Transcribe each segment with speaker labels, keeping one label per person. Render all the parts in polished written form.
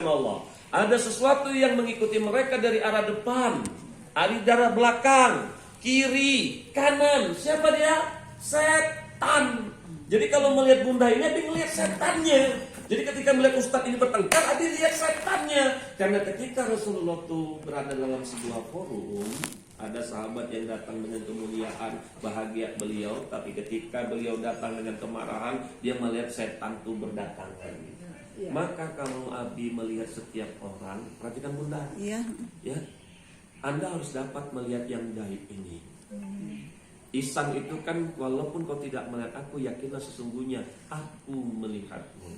Speaker 1: Allah. Ada sesuatu yang mengikuti mereka dari arah depan, dari arah belakang, kiri, kanan. Siapa dia? Setan. Jadi kalau melihat bunda ini, Abi melihat setannya. Jadi ketika melihat ustadz ini bertengkar, Abi lihat setannya. Karena ketika Rasulullah itu berada dalam sebuah forum, ada sahabat yang datang dengan kemuliaan, bahagia beliau. Tapi ketika beliau datang dengan kemarahan, dia melihat setan itu berdatangan. Maka kalau Abi melihat setiap orang, perhatikan bunda, ya, Anda harus dapat melihat yang gaib ini. Ihsan itu kan, walaupun kau tidak melihat aku, yakinlah sesungguhnya aku melihatmu.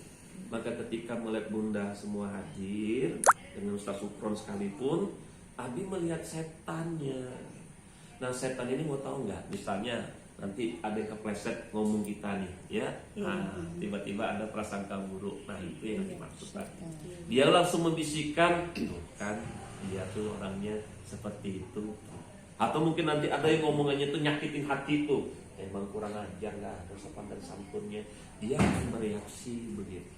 Speaker 1: Maka ketika melihat bunda semua hadir, dengan Ustaz Sukron sekalipun, Abi melihat setannya. Nah setan ini mau tahu nggak? Misalnya nanti ada yang kepleset ngomong kita nih, ya. Nah, tiba-tiba ada prasangka buruk. Nah, itu yang dimaksud tadi. Dia langsung membisikkan, tuh kan, dia tuh orangnya seperti itu. Atau mungkin nanti ada yang ngomongannya tuh nyakitin hati tuh. Emang kurang ajar, nggak ada sopan dan santunnya. Dia akan bereaksi begitu.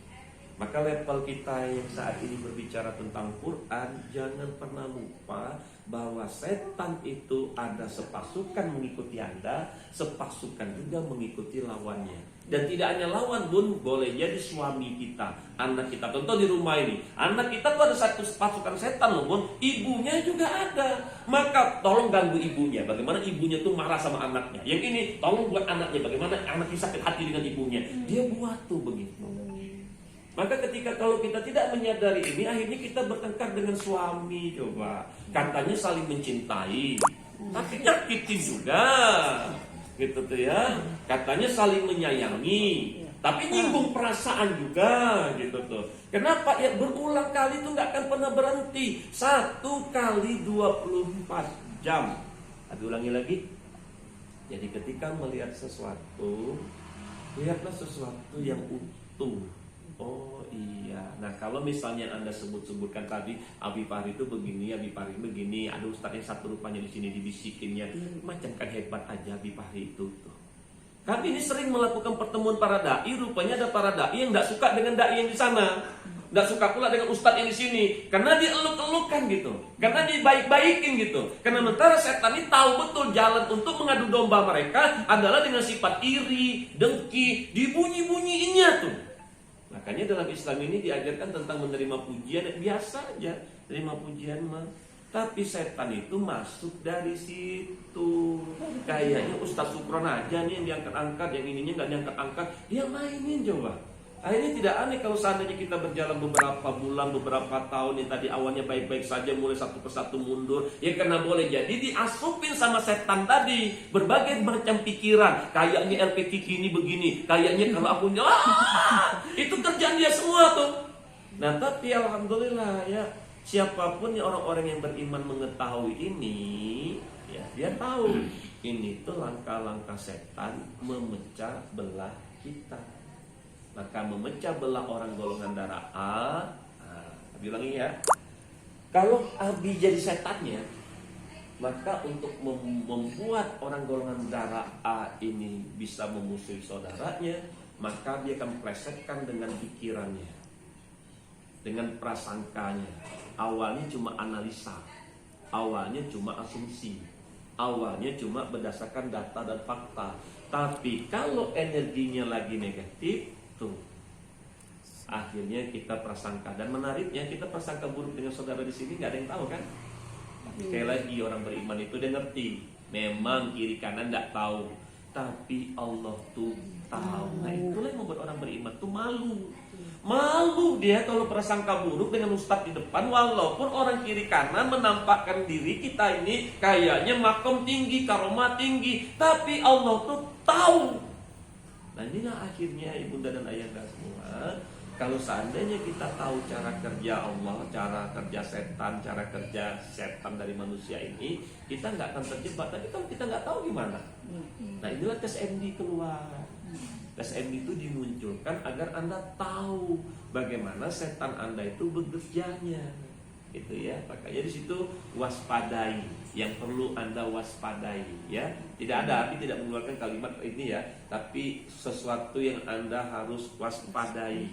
Speaker 1: Maka level kita yang saat ini berbicara tentang Quran, jangan pernah lupa bahwa setan itu ada sepasukan mengikuti Anda, sepasukan juga mengikuti lawannya. Dan tidak hanya lawan pun, boleh jadi suami kita, anak kita. Contoh di rumah ini, anak kita tuh ada satu pasukan setan loh bun, ibunya juga ada. Maka tolong ganggu ibunya, bagaimana ibunya tuh marah sama anaknya. Yang ini tolong buat anaknya, bagaimana anaknya sakit hati dengan ibunya. Dia buat tuh begitu. Maka ketika kalau kita tidak menyadari ini, akhirnya kita bertengkar dengan suami. Coba, katanya saling mencintai, tapi nyakitin juga, gitu tuh ya. Katanya saling menyayangi, tapi nyinggung perasaan juga, gitu tuh. Kenapa? Ya berulang kali itu nggak akan pernah berhenti. 1 kali 24 jam. Ulangi lagi. Jadi ketika melihat sesuatu, lihatlah sesuatu yang utuh. Oh iya. Nah kalau misalnya Anda sebutkan tadi Abi Fahri itu begini, Abi Fahri begini, ada ustadz yang satu rupanya di sini dibisikinnya, macam kan hebat aja Abi Fahri itu tuh. Kami ini sering melakukan pertemuan para dai, rupanya ada para dai yang tidak suka dengan dai yang di sana, tidak suka pula dengan ustadz yang di sini, karena dieluk-elukan gitu, karena dibaik-baikin gitu. Karena sementara setan ini tahu betul jalan untuk mengadu domba mereka adalah dengan sifat iri, dengki, dibunyi-bunyiinnya tuh. Makanya dalam Islam ini diajarkan tentang menerima pujian, biasa aja terima pujian mah. Tapi setan itu masuk dari situ. Kayaknya Ustaz Sukron aja nih yang diangkat-angkat, yang ininya nggak diangkat-angkat, dia mainin coba. Akhirnya tidak aneh kalau seandainya kita berjalan beberapa bulan, beberapa tahun yang tadi awalnya baik-baik saja, mulai satu persatu mundur. Ya karena boleh jadi diasupin sama setan tadi berbagai macam pikiran. Kayaknya LPT ini begini, kayaknya kalau aku itu kerjaan dia semua tuh. Nah tapi alhamdulillah ya, siapapun ya orang-orang yang beriman mengetahui ini, ya dia tahu ini tuh langkah-langkah setan memecah belah kita. Maka memecah belah orang golongan darah A. Abi ulangi ya. Kalau Abi jadi setannya, maka untuk membuat orang golongan darah A ini bisa memusuhi saudaranya, maka dia akan plesetkan dengan pikirannya, dengan prasangkanya. Awalnya cuma analisa, awalnya cuma asumsi, awalnya cuma berdasarkan data dan fakta. Tapi kalau energinya lagi negatif, tuh akhirnya kita prasangka. Dan menariknya kita prasangka buruk dengan saudara di sini nggak ada yang tahu kan. Sekali lagi orang beriman itu dia ngerti. Memang kiri kanan nggak tahu, tapi Allah tuh tahu. Nah itulah yang membuat orang beriman tuh malu dia kalau prasangka buruk dengan ustadz di depan. Walaupun orang kiri kanan menampakkan diri kita ini kayaknya makom tinggi, karomah tinggi, tapi Allah tuh tahu. Nah inilah akhirnya ibunda dan ayahanda semua, kalau seandainya kita tahu cara kerja Allah, cara kerja setan dari manusia ini, kita nggak akan terjebak. Tapi kalau kita nggak tahu gimana? Nah inilah tes MD keluar. Tes MD itu dimunculkan agar Anda tahu bagaimana setan Anda itu bekerjanya. Itu ya, makanya di situ waspadai, yang perlu Anda waspadai ya. Tidak ada, Abi tidak mengeluarkan kalimat ini ya, tapi sesuatu yang Anda harus waspadai.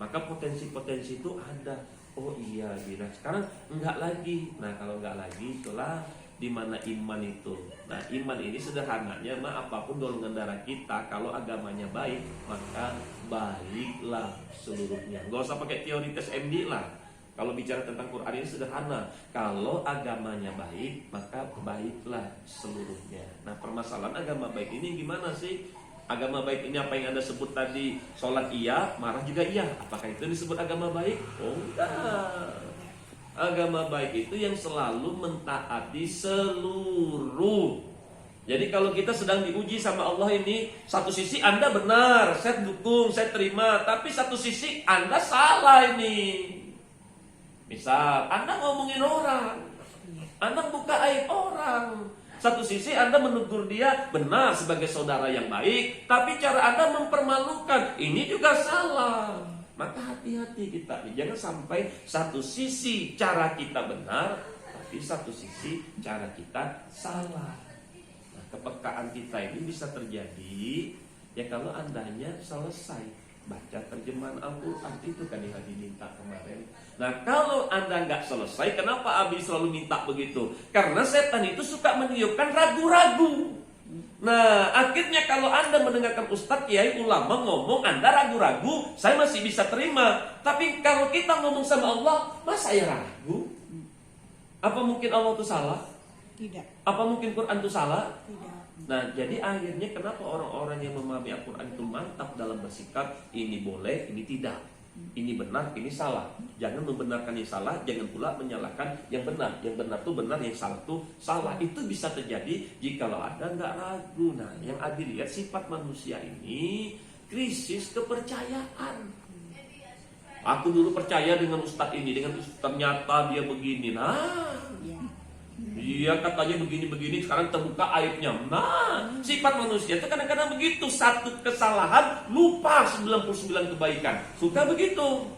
Speaker 1: maka potensi-potensi itu ada. Oh iya, nah sekarang enggak lagi. Nah kalau enggak lagi, itulah di mana iman itu. Nah iman ini sederhananya, apapun golongan darah kita, kalau agamanya baik, maka baiklah seluruhnya. Gak usah pakai teori tes MD lah. Kalau bicara tentang Quran ini sederhana. Kalau agamanya baik, maka baiklah seluruhnya. Nah permasalahan agama baik ini gimana sih? Agama baik ini apa yang Anda sebut tadi, sholat iya, marah juga iya. Apakah itu disebut agama baik? Oh enggak. Agama baik itu yang selalu mentaati seluruh. Jadi kalau kita sedang diuji sama Allah ini, satu sisi Anda benar, saya dukung, saya terima. Tapi satu sisi Anda salah ini. Misal Anda ngomongin orang, Anda buka aib orang. Satu sisi Anda menegur dia benar sebagai saudara yang baik, tapi cara Anda mempermalukan, ini juga salah. Maka hati-hati kita, jangan sampai satu sisi cara kita benar, tapi satu sisi cara kita salah. Nah, kepekaan kita ini bisa terjadi ya kalau Andanya selesai baca terjemahan Al-Quran, itu kan yang Abi minta kemarin. Nah kalau Anda nggak selesai, kenapa Abi selalu minta begitu? Karena setan itu suka meniupkan ragu-ragu. Nah akhirnya kalau Anda mendengarkan Ustadz, Kiai, ulama ngomong, Anda ragu-ragu, saya masih bisa terima. Tapi kalau kita ngomong sama Allah, masa saya ragu? Apa mungkin Allah itu salah?
Speaker 2: Tidak.
Speaker 1: Apa mungkin Quran itu salah?
Speaker 2: Tidak.
Speaker 1: Nah jadi akhirnya kenapa orang-orang yang memahami Al-Quran itu mantap dalam bersikap, ini boleh, ini tidak, ini benar, ini salah. Jangan membenarkan yang salah, jangan pula menyalahkan yang benar. Yang benar itu benar, yang salah itu salah. Itu bisa terjadi jikalau Anda nggak ragu. Nah yang Adi lihat sifat manusia ini krisis kepercayaan. Aku dulu percaya dengan Ustadz ini, dengan Ustadz ternyata dia begini. Nah dia katanya begini-begini, sekarang terbuka aibnya. Nah, sifat manusia itu kadang-kadang begitu. Satu kesalahan, lupa 99 kebaikan. Suka begitu.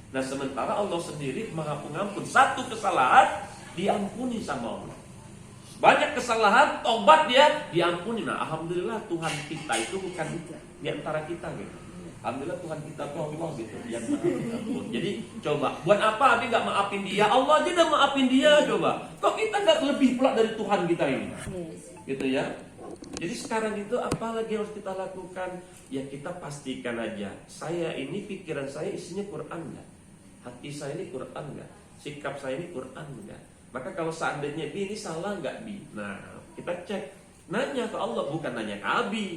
Speaker 1: Nah, sementara Allah sendiri Maha Pengampun. Satu kesalahan, diampuni sama Allah. Banyak kesalahan, tobat dia, diampuni. Nah, Alhamdulillah Tuhan kita itu bukan di antara kita gitu. Alhamdulillah Tuhan kita tuh Allah gitu, yang Maha Pengampun. Jadi coba, buat apa Abi nggak maafin dia? Allah aja udah maafin dia, coba. Kok kita nggak lebih pula dari Tuhan kita ini? Gitu ya. Jadi sekarang itu apa lagi harus kita lakukan? Ya kita pastikan aja, saya ini pikiran saya isinya Quran nggak? Hati saya ini Quran nggak? Sikap saya ini Quran nggak? Maka kalau seandainya ini salah nggak Bi? Nah kita cek, nanya ke Allah bukan nanya ke Abi.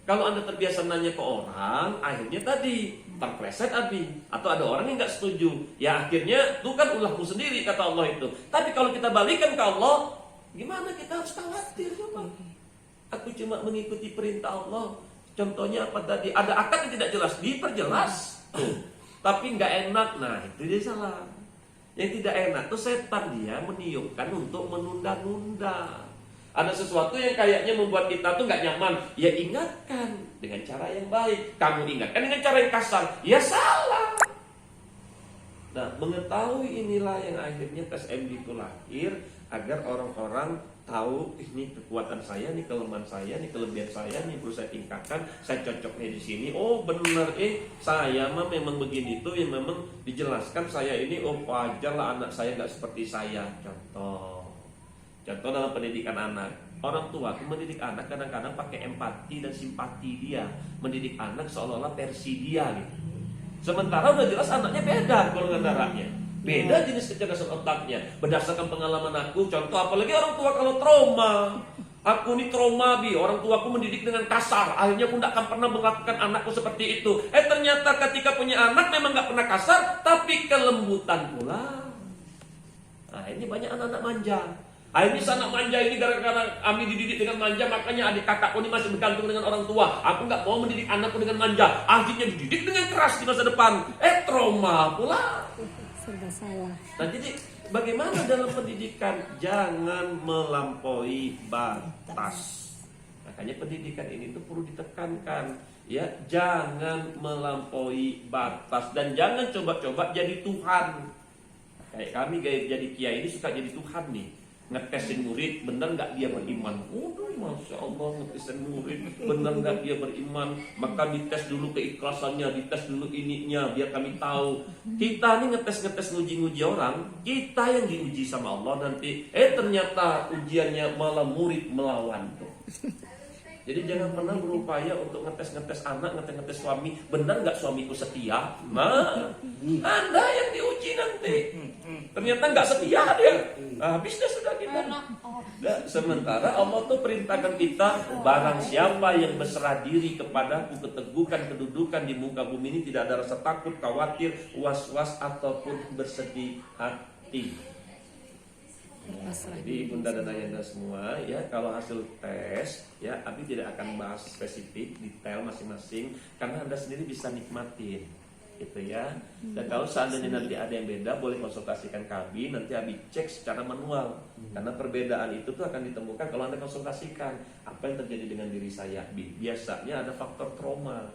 Speaker 1: Kalau Anda terbiasa nanya ke orang, akhirnya tadi terpleset Abi, atau ada orang yang nggak setuju, ya akhirnya itu kan ulahmu sendiri kata Allah itu. Tapi kalau kita balikan ke Allah, gimana kita harus khawatir coba? Aku cuma mengikuti perintah Allah. Contohnya apa tadi? Ada akad yang tidak jelas, diperjelas. Tapi nggak enak, nah itu dia salah. Yang tidak enak tuh setan, dia meniupkan untuk menunda-nunda. Ada sesuatu yang kayaknya membuat kita tuh nggak nyaman, ya ingatkan dengan cara yang baik. Kamu ingatkan dengan cara yang kasar, ya salah. Nah, mengetahui inilah yang akhirnya tes MD itu lahir, agar orang-orang tahu ini kekuatan saya, ini kelemahan saya, ini kelebihan saya, ini perlu saya tingkatkan, saya cocoknya di sini. Oh benar, saya mah memang begini tuh, yang memang dijelaskan saya ini, oh wajar lah anak saya nggak seperti saya. Contoh dalam pendidikan anak, orang tua itu mendidik anak kadang-kadang pakai empati dan simpati dia, mendidik anak seolah-olah versi dia gitu. Sementara udah jelas anaknya beda golongan darahnya, beda jenis kecerdasan otaknya. Berdasarkan pengalaman aku, contoh apalagi orang tua kalau trauma, aku ini trauma Bi, orang tuaku mendidik dengan kasar, akhirnya aku tidak akan pernah melakukan anakku seperti itu. Ternyata ketika punya anak memang nggak pernah kasar, tapi kelembutan pula. Nah ini banyak anak-anak manja. Akhirnya anak manja ini gara-gara kami dididik dengan manja, makanya adik kakakku ini masih bergantung dengan orang tua. Aku nggak mau mendidik anakku dengan manja. Akhirnya dididik dengan keras di masa depan. Trauma pula.
Speaker 2: Serba salah.
Speaker 1: Nah jadi bagaimana dalam pendidikan? Jangan melampaui batas. Makanya pendidikan ini tuh perlu ditekankan. Ya, jangan melampaui batas dan jangan coba-coba jadi Tuhan. Kayak kami gaya jadi kiai ini suka jadi Tuhan nih. ngetesin murid, benar nggak dia beriman? Waduh, masya Allah, ngetesin murid, benar nggak dia beriman? Maka dites dulu keikhlasannya, dites dulu ininya, biar kami tahu. Kita nih ngetes nguji orang, kita yang diuji sama Allah nanti. Ternyata ujiannya malah murid melawan tuh. Jadi jangan pernah berupaya untuk ngetes anak, ngetes suami. Benar nggak suamiku setia? Nah, Anda yang diuji nanti. Ternyata nggak setia dia. Habis dah sudah kita. Nah, sementara Allah tuh perintahkan kita, barang siapa yang berserah diri kepadaku, keteguhan kedudukan di muka bumi ini, tidak ada rasa takut, khawatir, was-was ataupun bersedih hati. Jadi bunda dan ayahanda semua ya, kalau hasil tes ya, Abi tidak akan bahas spesifik detail masing-masing karena Anda sendiri bisa nikmatin gitu ya. Dan kalau seandainya nanti ada yang beda, boleh konsultasikan ke Abi, nanti Abi cek secara manual. Karena perbedaan itu tuh akan ditemukan kalau Anda konsultasikan apa yang terjadi dengan diri saya. Biasanya ada faktor trauma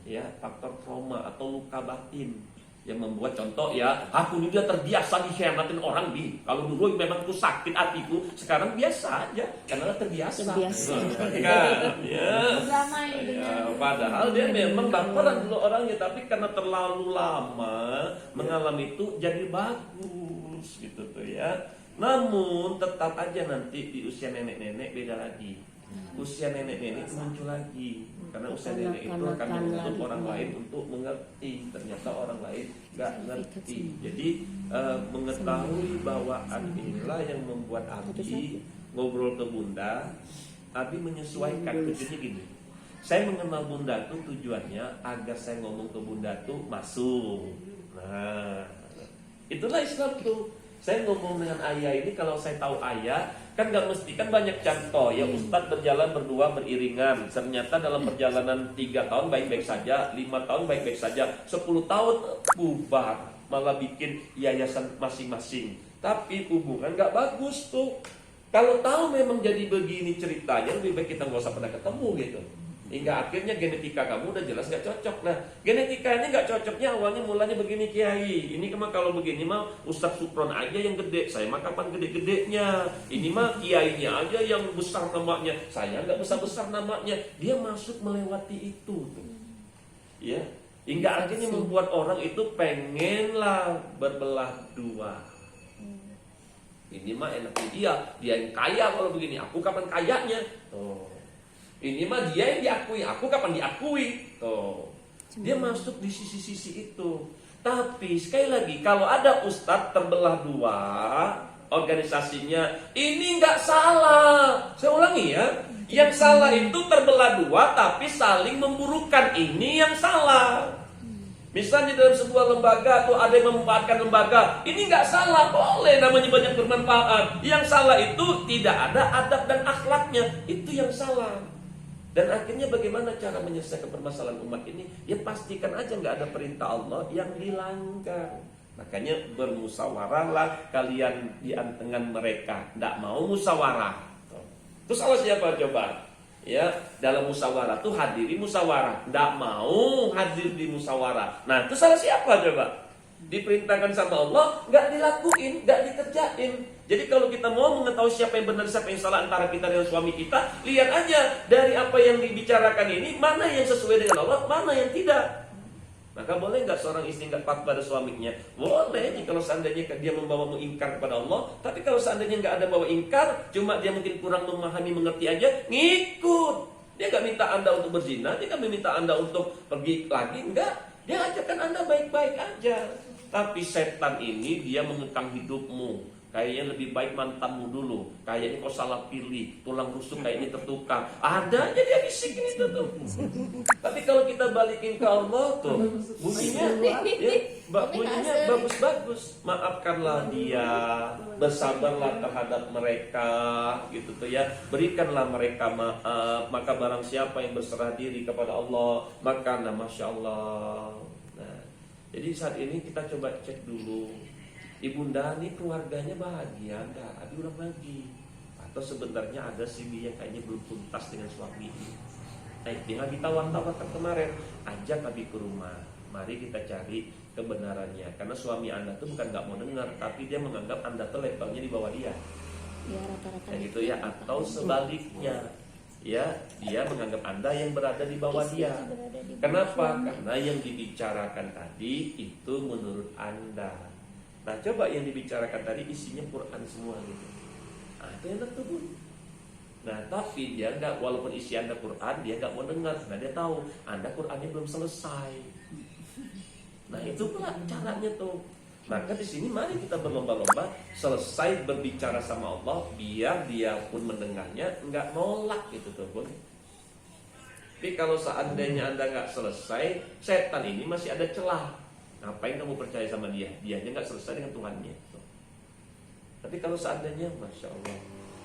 Speaker 1: ya, faktor trauma atau luka batin yang membuat, contoh ya, aku ini dia terbiasa dikhianatin orang di. Kalau dulu memang aku sakit hatiku, sekarang biasa aja karena terbiasa. Padahal dia memang baperan dulu orangnya, tapi karena terlalu lama mengalami itu jadi bagus gitu tuh ya. Namun tetap aja nanti di usia nenek-nenek beda lagi. Usia nenek-nenek muncul lagi. Karena usia nenek itu akan menuntut orang lain untuk mengerti. Ternyata orang lain gak ngerti. Jadi mengetahui bahwa inilah yang membuat Abi ngobrol ke bunda. Abi menyesuaikan. Tujuannya gini, saya mengenal bunda itu tujuannya agar saya ngomong ke bunda tuh masuk. Nah, itulah Islam tuh. Saya ngomong dengan ayah ini, kalau saya tahu ayah, kan gak mesti, kan banyak contoh ya, ustadz berjalan berdua beriringan, ternyata dalam perjalanan 3 tahun baik-baik saja, 5 tahun baik-baik saja, 10 tahun bubar, malah bikin yayasan masing-masing. Tapi hubungan gak bagus tuh. Kalau tahu memang jadi begini ceritanya, lebih baik kita gak usah pernah ketemu gitu. Hingga akhirnya genetika kamu udah jelas gak cocok. Nah, genetika ini gak cocoknya awalnya mulanya begini Kiai. Ini mah kalau begini mah Ustadz Supron aja yang gede. Saya mah kapan gede-gedenya. Ini mah Kiainya aja yang besar namanya. Saya gak besar-besar namanya. Dia masuk melewati itu tuh. Ya, hingga akhirnya membuat orang itu pengenlah berbelah dua. Ini mah enaknya dia yang kaya kalau begini. Aku kapan kayanya? Tuh. Ini mah dia yang diakui, aku kapan diakui? Tuh. Dia masuk di sisi-sisi itu. Tapi sekali lagi, kalau ada ustadz terbelah dua organisasinya, ini nggak salah. Saya ulangi ya, yang salah itu terbelah dua tapi saling memburukan. Ini yang salah. Misalnya dalam sebuah lembaga atau ada yang memanfaatkan lembaga, ini nggak salah, boleh, namanya banyak bermanfaat. Yang salah itu tidak ada adab dan akhlaknya, itu yang salah. Dan akhirnya bagaimana cara menyelesaikan permasalahan umat ini? Ya pastikan aja nggak ada perintah Allah yang dilanggar. Makanya bermusyawarahlah kalian di antara mereka. Nggak mau musyawarah. Terus salah siapa coba? Ya, dalam musyawarah tuh hadiri musyawarah. Nggak mau hadir di musyawarah. Nah, itu salah siapa coba? Diperintahkan sama Allah, nggak dilakuin, nggak dikerjain. Jadi kalau kita mau mengetahui siapa yang benar, siapa yang salah antara kita dengan suami kita, lihat aja dari apa yang dibicarakan ini, mana yang sesuai dengan Allah, mana yang tidak. Maka boleh nggak seorang istri nggak patuh pada suaminya? Boleh, jika kalau seandainya dia membawa mengingkar kepada Allah. Tapi kalau seandainya nggak ada bawa ingkar, cuma dia mungkin kurang memahami, mengerti aja, ngikut. Dia nggak minta Anda untuk berzina, dia nggak meminta Anda untuk pergi lagi, enggak. Dia ajarkan Anda baik-baik aja. Tapi setan ini dia mengekang hidupmu. Kayaknya lebih baik mantanmu dulu. Kayaknya kau salah pilih. Tulang rusuk kayaknya tertukar. Ada aja dia bisikin itu tuh. Tapi kalau kita balikin ke Allah tuh, bunyinya bagus-bagus. Maafkanlah dia, bersabarlah terhadap mereka, gitu tuh ya. Berikanlah mereka maaf. Maka barang siapa yang berserah diri kepada Allah, maka masya Allah. Nah, jadi saat ini kita coba cek dulu. Ibunda ini keluarganya bahagia enggak? Abi ulang lagi. Atau sebenarnya ada si dia kayaknya belum tuntas dengan suami. Tinggal kita wantawakan kemarin. Ajak Abi ke rumah. Mari kita cari kebenarannya. Karena suami Anda tuh bukan nggak mau dengar, tapi dia menganggap Anda tuh levelnya di bawah dia.
Speaker 2: Ya, rata-rata
Speaker 1: Kayak gitu ya, atau sebaliknya. Ya, dia menganggap Anda yang berada di bawah dia. Kenapa? Karena yang dibicarakan tadi itu menurut Anda. Nah, coba yang dibicarakan tadi isinya Quran semua gitu. Nah, itu enak tuh, Bun. Nah, tapi dia nggak, walaupun isi Anda Quran, dia nggak mau dengar. Nah, dia tahu Anda Qurannya belum selesai. Nah, itu pula caranya tuh. Maka di sini mari kita berlomba-lomba selesai berbicara sama Allah, biar dia pun mendengarnya nggak nolak gitu tuh, Bun. Tapi kalau seandainya Anda nggak selesai, setan ini masih ada celah. Ngapain kamu percaya sama dia? Dianya nggak selesai dengan Tuhannya. Tuh. Tapi kalau seandainya, Masya Allah,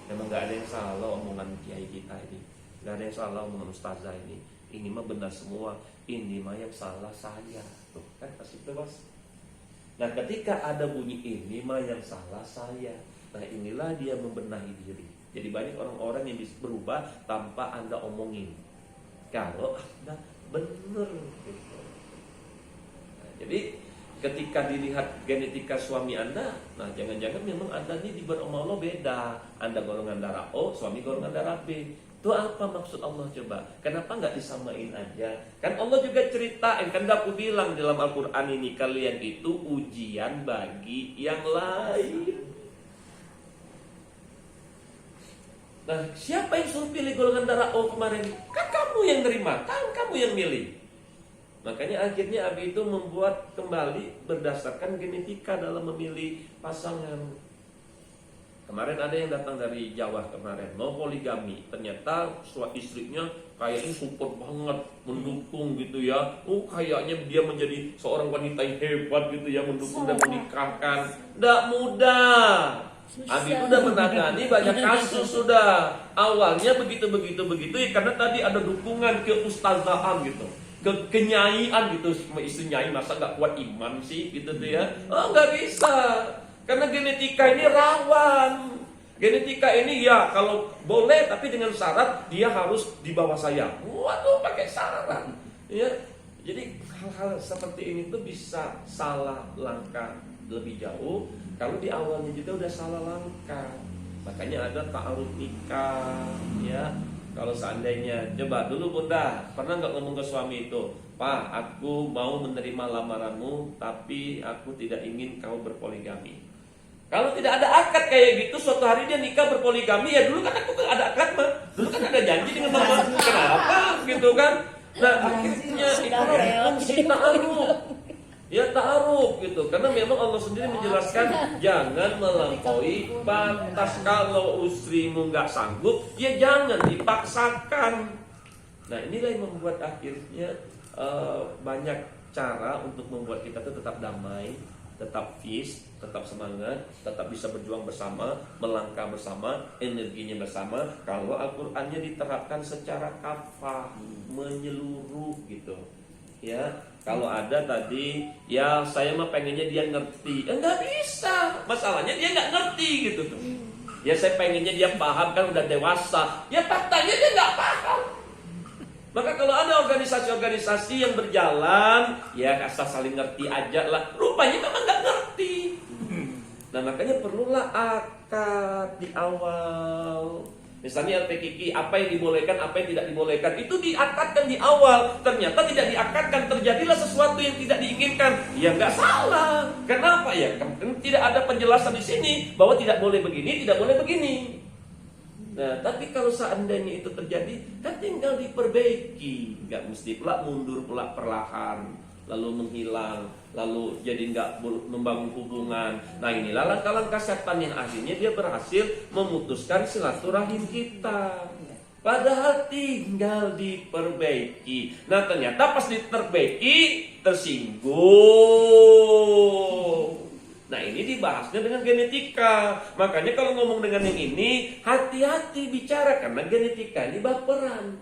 Speaker 1: memang nggak ada yang salah omongan kiai kita ini, nggak ada yang salah omongan ustazah ini mah benar semua, ini mah yang salah saya. Tuh kan pasti itu, Bos. Nah, ketika ada bunyi ini mah yang salah saya, nah inilah dia membenahi diri. Jadi banyak orang-orang yang bisa berubah tanpa Anda omongin. Kalau Anda benar gitu. Nah, jadi ketika dilihat genetika suami Anda, nah jangan-jangan memang Anda ini dibuat sama Allah beda. Anda golongan darah O, suami golongan darah B. Itu apa maksud Allah coba? Kenapa nggak disamain aja? Kan Allah juga ceritain, kan aku bilang dalam Al-Quran ini, kalian itu ujian bagi yang lain. Nah, siapa yang suruh pilih golongan darah O kemarin? Kan kamu yang nerima, kan kamu yang milih. Makanya akhirnya Abi itu membuat kembali berdasarkan genetika dalam memilih pasangan. Kemarin ada yang datang dari Jawa kemarin, mau poligami. Ternyata istrinya kayaknya support banget, mendukung gitu ya. Kayaknya dia menjadi seorang wanita yang hebat gitu ya, mendukung dan menikahkan. Nggak mudah. Abi itu udah menangani banyak kasus sudah. Awalnya begitu ya, karena tadi ada dukungan ke ustazahan gitu, kenyaian gitu. Istri nyai masa nggak kuat iman sih gitu tuh ya. Oh, nggak bisa. Karena genetika ini rawan. Genetika ini ya kalau boleh, tapi dengan syarat dia harus di bawah saya. Waduh, pakai syarat. Ya, jadi hal-hal seperti ini tuh bisa salah langkah lebih jauh kalau di awalnya juga udah salah langkah. Makanya ada ta'aruf nikah. Ya, kalau seandainya coba dulu Bunda pernah nggak ngomong ke suami itu, Pak, aku mau menerima lamaranmu, tapi aku tidak ingin kau berpoligami. Kalau tidak ada akad kayak gitu, suatu hari dia nikah berpoligami, ya dulu kan aku ada akad mah, dulu kan ada janji dengan mama, kenapa gitu kan? Nah akhirnya itu ta'aruf, ya ta'aruf gitu, karena memang Allah sendiri menjelaskan jangan melampaui batas. Kalau istrimu nggak sanggup, ya jangan dipaksakan. Nah inilah yang membuat akhirnya banyak cara untuk membuat kita tuh tetap damai, tetap peace, tetap semangat, tetap bisa berjuang bersama, melangkah bersama, energinya bersama. Kalau Al-Qur'annya diterapkan secara kafah, menyeluruh gitu. Ya, kalau ada tadi, ya saya mah pengennya dia ngerti. Nggak bisa. Masalahnya dia nggak ngerti gitu tuh. Ya saya pengennya dia paham, kan udah dewasa. Ya faktanya dia nggak paham. Maka kalau ada organisasi-organisasi yang berjalan, ya asal saling ngerti aja lah. Rupanya memang nggak ngerti. Nah makanya perlulah akad di awal. Misalnya LPKK, apa yang dibolehkan, apa yang tidak dibolehkan, itu diakadkan di awal. Ternyata tidak diakadkan, terjadilah sesuatu yang tidak diinginkan. Ya nggak salah. Kenapa ya? Tidak ada penjelasan di sini bahwa tidak boleh begini, tidak boleh begini. Nah, tapi kalau seandainya itu terjadi, kan tinggal diperbaiki. Nggak mesti pula mundur pula perlahan, lalu menghilang, lalu jadi nggak membangun hubungan. Nah, inilah langkah-langkah setan yang akhirnya dia berhasil memutuskan silaturahim kita. Padahal tinggal diperbaiki. Nah, ternyata pas diperbaiki tersinggung. Nah ini dibahasnya dengan genetika. Makanya kalau ngomong dengan yang ini, hati-hati bicara, karena genetika ini baperan.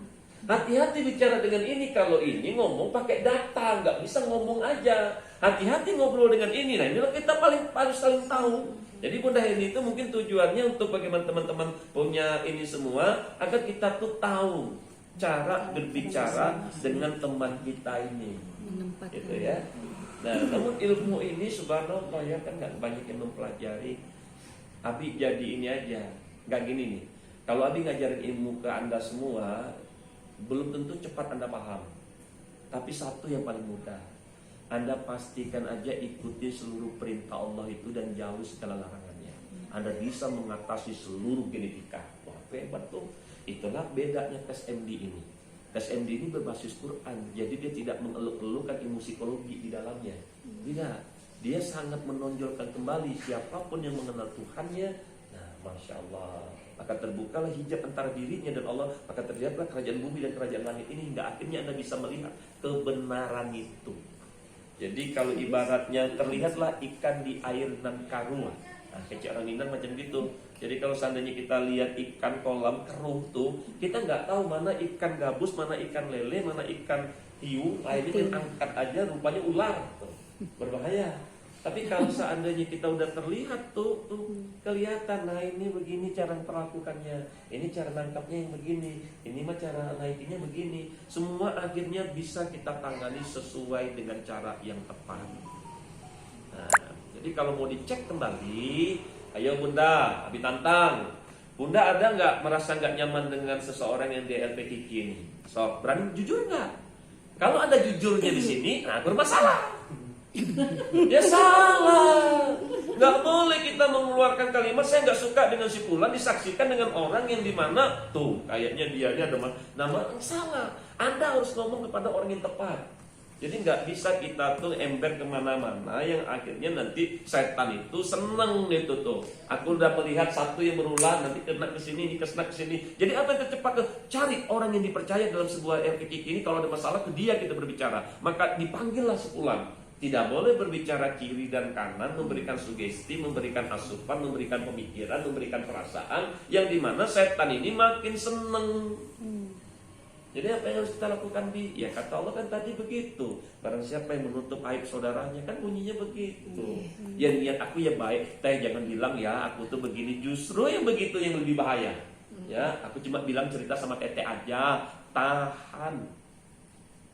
Speaker 1: Hati-hati bicara dengan ini. Kalau ini ngomong pakai data, nggak bisa ngomong aja. Hati-hati ngobrol dengan ini. Nah inilah kita harus saling tahu. Jadi Bunda Heni itu mungkin tujuannya untuk bagaimana teman-teman punya ini semua, agar kita tuh tahu cara berbicara dengan teman kita ini. Gitu ya. Nah, namun ilmu ini subhanallah ya kan nggak banyak yang mempelajari. Abi jadi ini aja, Nggak gini nih. Kalau Abi ngajarin ilmu ke Anda semua, belum tentu cepat Anda paham. Tapi satu yang paling mudah, Anda pastikan aja ikuti seluruh perintah Allah itu dan jauhi segala larangannya. Anda bisa mengatasi seluruh genetika. Wah, hebat tuh. Itulah bedanya tes MD ini. Tes MD ini berbasis Quran, jadi dia tidak mengeluh-elukan ilmu psikologi di dalamnya. Tidak, dia sangat menonjolkan kembali siapapun yang mengenal Tuhannya. Nah, Masya Allah, maka terbukalah hijab antara dirinya dan Allah, maka terlihatlah kerajaan bumi dan kerajaan langit ini, hingga akhirnya Anda bisa melihat kebenaran itu. Jadi kalau ibaratnya terlihatlah ikan di air nan karuan. Nah, kayak orang Minang macam gitu. Jadi kalau seandainya kita lihat ikan kolam keruh tuh, kita nggak tahu mana ikan gabus, mana ikan lele, mana ikan hiu. Akhirnya angkat aja rupanya ular tuh. Berbahaya. Tapi kalau seandainya kita udah terlihat tuh kelihatan, nah ini begini cara perlakukannya, ini cara nangkapnya yang begini, ini mah cara naikinnya begini. Semua akhirnya bisa kita tangani sesuai dengan cara yang tepat. Nah, jadi kalau mau dicek kembali, ayo Bunda, Abi tantang. Bunda ada nggak merasa nggak nyaman dengan seseorang yang di LP Kiki ini? So, berani jujur nggak? Kalau ada jujurnya di sini, nah bermasalah. Ya salah. Nggak boleh kita mengeluarkan kalimat saya nggak suka dengan si Fulan disaksikan dengan orang yang dimana tuh kayaknya dia ada nama salah. Anda harus ngomong kepada orang yang tepat. Jadi nggak bisa kita tuh ember kemana-mana yang akhirnya nanti setan itu seneng gitu tuh. Aku udah melihat satu yang berulang nanti kena ke sini, ini kena ke sini. Jadi apa yang tercepat ke cari orang yang dipercaya dalam sebuah RPK ini, kalau ada masalah ke dia kita berbicara. Maka dipanggillah sepulang. Tidak boleh berbicara kiri dan kanan, memberikan sugesti, memberikan asupan, memberikan pemikiran, memberikan perasaan yang dimana setan ini makin seneng. Jadi apa yang harus kita lakukan Bi? Ya kata Allah kan tadi begitu. Barang siapa yang menutup aib saudaranya, kan bunyinya begitu. Ya niat aku ya baik, teh jangan bilang ya aku tuh begini. Justru yang begitu yang lebih bahaya. Ya, aku cuma bilang cerita sama Tete aja, tahan.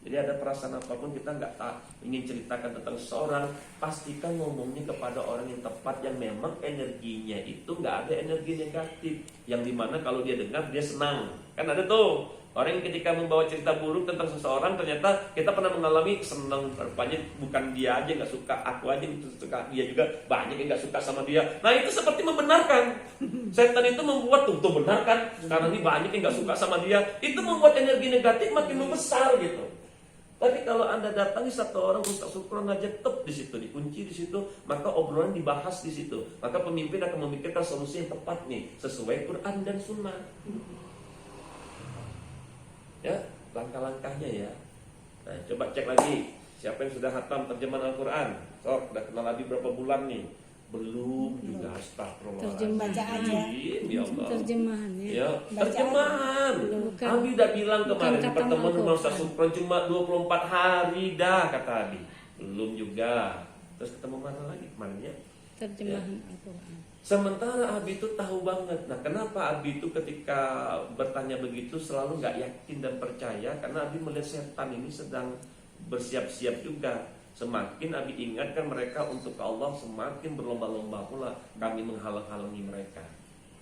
Speaker 1: Jadi ada perasaan apapun kita nggak ingin ceritakan tentang seseorang, pastikan ngomongnya kepada orang yang tepat, yang memang energinya itu nggak ada energi negatif, yang dimana kalau dia dengar dia senang. Kan ada tuh orang yang ketika membawa cerita buruk tentang seseorang, ternyata kita pernah mengalami senang. Rupanya bukan dia aja nggak suka, aku aja yang suka, dia juga banyak yang nggak suka sama dia. Nah itu seperti membenarkan. Setan itu membuat tuh benar kan, sekarang ini banyak yang nggak suka sama dia. Itu membuat energi negatif makin membesar gitu. Tapi kalau Anda datangi satu orang Ustaz Sukron aja tetap di situ, dikunci di situ, maka obrolan dibahas di situ. Maka pemimpin akan memikirkan solusi yang tepat nih, sesuai Quran dan Sunnah. Ya, langkah-langkahnya ya. Nah, coba cek lagi siapa yang sudah hatam terjemahan Al-Quran. Sok, udah kenal Nabi berapa bulan nih? Belum juga, astagfirullah.
Speaker 2: Baca aja.
Speaker 1: Ya Allah.
Speaker 2: Terjemahannya.
Speaker 1: Ya, terjemahan. Abi udah bilang kemarin pertemuan dengan Ustaz Sukron cuma 24 hari dah kata Abi. Belum juga. Terus ketemu mana lagi kemarin ya?
Speaker 2: Terjemahan Al-Quran.
Speaker 1: Sementara Abi itu tahu banget. Nah, kenapa Abi itu ketika bertanya begitu selalu nggak yakin dan percaya? Karena Abi melihat setan ini sedang bersiap-siap juga. Semakin Abi ingatkan mereka untuk ke Allah, semakin berlomba-lomba pula kami menghalang-halangi mereka.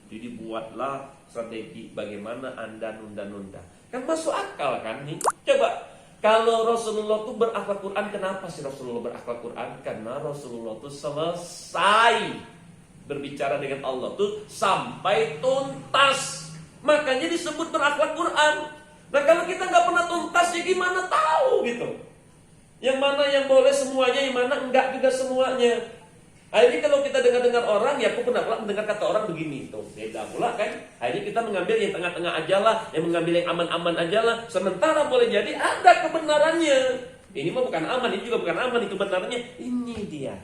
Speaker 1: Jadi buatlah strategi bagaimana Anda nunda-nunda. Kan masuk akal kan nih? Coba, kalau Rasulullah tuh berakhlak Quran, kenapa sih Rasulullah berakhlak Quran? Karena Rasulullah tuh selesai berbicara dengan Allah tuh sampai tuntas. Makanya disebut berakhlak Quran. Nah kalau kita nggak pernah tuntas, ya gimana tahu gitu? Yang mana yang boleh semuanya, yang mana enggak juga semuanya. Akhirnya kalau kita dengar-dengar orang, ya aku pernah mendengar kata orang begini, tuh beda pula kan. Akhirnya kita mengambil yang tengah-tengah aja lah, yang mengambil yang aman-aman aja lah. Sementara boleh jadi ada kebenarannya. Ini mah bukan aman, ini juga bukan aman, itu kebenarannya. Ini dia.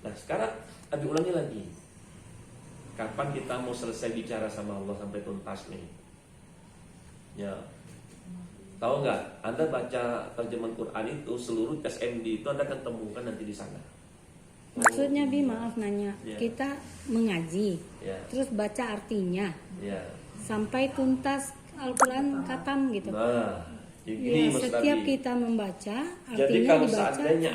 Speaker 1: Nah sekarang Abi ulangi lagi. Kapan kita mau selesai bicara sama Allah sampai tuntas nih? Ya. Tahu nggak? Anda baca terjemahan Quran itu seluruh tes MD itu Anda akan temukan nanti di sana.
Speaker 2: Maksudnya Bi, maaf nanya, kita mengaji, terus baca artinya, sampai tuntas Al-Quran katam gitu.
Speaker 1: Nah, ini
Speaker 2: ya, setiap kita membaca, artinya
Speaker 1: jadi kalau
Speaker 2: dibaca.
Speaker 1: seandainya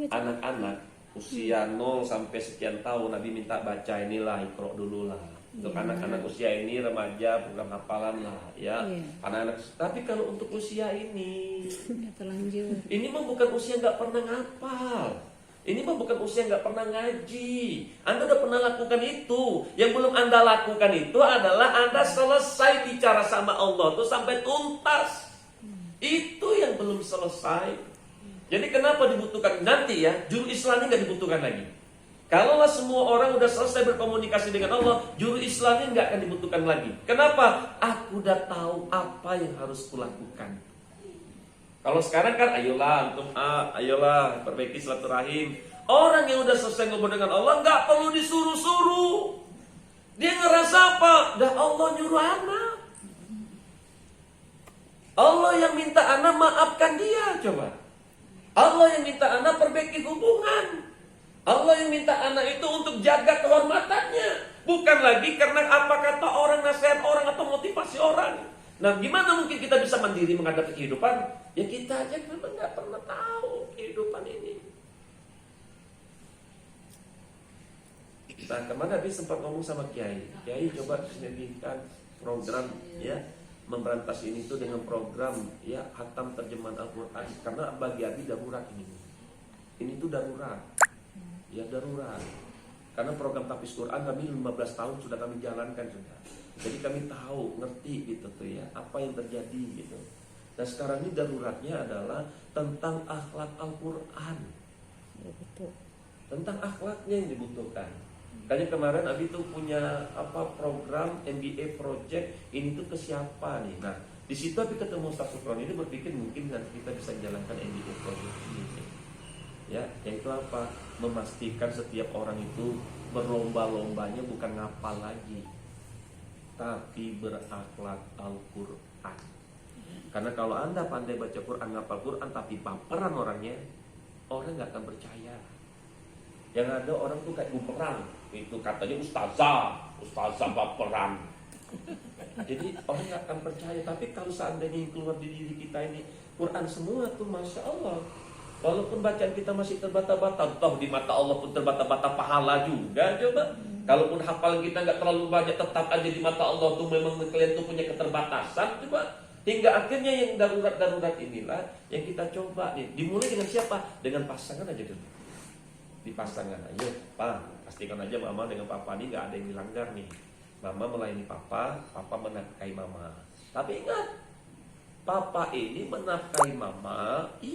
Speaker 1: anak-anak Usia 0 sampai sekian tahun Nabi minta baca inilah Iqra dulu lah. Untuk anak-anak usia ini, remaja, program hafalan lah ya. Anak-anak. Tapi kalau untuk usia ini
Speaker 2: Sudah terlanjur.
Speaker 1: ini mah bukan usia nggak pernah ngapal. Ini mah bukan usia nggak pernah ngaji. Anda udah pernah lakukan itu. Yang belum Anda lakukan itu adalah Anda selesai bicara sama Allah tuh sampai tuntas. Itu yang belum selesai. Jadi kenapa dibutuhkan nanti ya? Juru Islam ini nggak dibutuhkan lagi. Kalaulah semua orang udah selesai berkomunikasi dengan Allah, juru Islam ini nggak akan dibutuhkan lagi. Kenapa? Aku udah tahu apa yang harus kulakukan. Kalau sekarang kan ayolah untuk ayolah perbaiki silaturahim. Orang yang udah selesai ngobrol dengan Allah nggak perlu disuruh-suruh. Dia ngerasa apa? Dah Allah nyuruh anak. Allah yang minta anak maafkan dia coba. Allah yang minta anak perbaiki hubungan. Allah yang minta anak itu untuk jaga kehormatannya. Bukan lagi karena apa kata orang, nasihat orang atau motivasi orang. Nah, gimana mungkin kita bisa mandiri menghadapi kehidupan? Ya kita aja memang nggak pernah tahu kehidupan ini. Nah, kemana Nabi sempat ngomong sama Kiai. Kiai coba sinergikan program ya memberantas ini tuh dengan program ya khatam terjemahan Al-Quran. Karena bagi Abi darurat ini tuh darurat. Ya darurat. Karena program tahfiz Quran kami 15 tahun sudah kami jalankan sudah. Jadi kami tahu, ngerti gitu tuh ya, apa yang terjadi gitu. Nah sekarang ini daruratnya adalah tentang akhlak Al-Quran.
Speaker 2: Ya, betul.
Speaker 1: Tentang akhlaknya yang dibutuhkan. Kayaknya kemarin Abi tuh punya apa program MBA project ini tuh ke siapa nih. Nah di situ Abi ketemu Ustaz Sufron ini berpikir mungkin nanti kita bisa jalankan MBA project ini. Ya, yaitu apa? Memastikan setiap orang itu berlomba-lombanya bukan ngapal lagi, tapi berakhlak Al-Quran. Karena kalau Anda pandai baca Quran, ngapal Quran, tapi baperan orangnya, orang nggak akan percaya. Yang ada orang tuh kayak bumerang, itu katanya ustazah baperan. Jadi orang nggak akan percaya. Tapi kalau seandainya yang keluar di diri kita ini Quran semua tuh, masya Allah. Walaupun bacaan kita masih terbata-bata, toh di mata Allah pun terbata-bata pahala juga. Coba, kalaupun hafalan kita nggak terlalu banyak, tetap aja di mata Allah tuh memang kalian tuh punya keterbatasan. Coba, hingga akhirnya yang darurat-darurat inilah yang kita coba nih. Dimulai dengan siapa? Dengan pasangan aja dulu. Di pasangan aja, Pak, pastikan aja mama dengan papa ini nggak ada yang dilanggar nih. Mama melayani papa, papa menafkahi mama. Tapi ingat, papa ini menafkahi mama.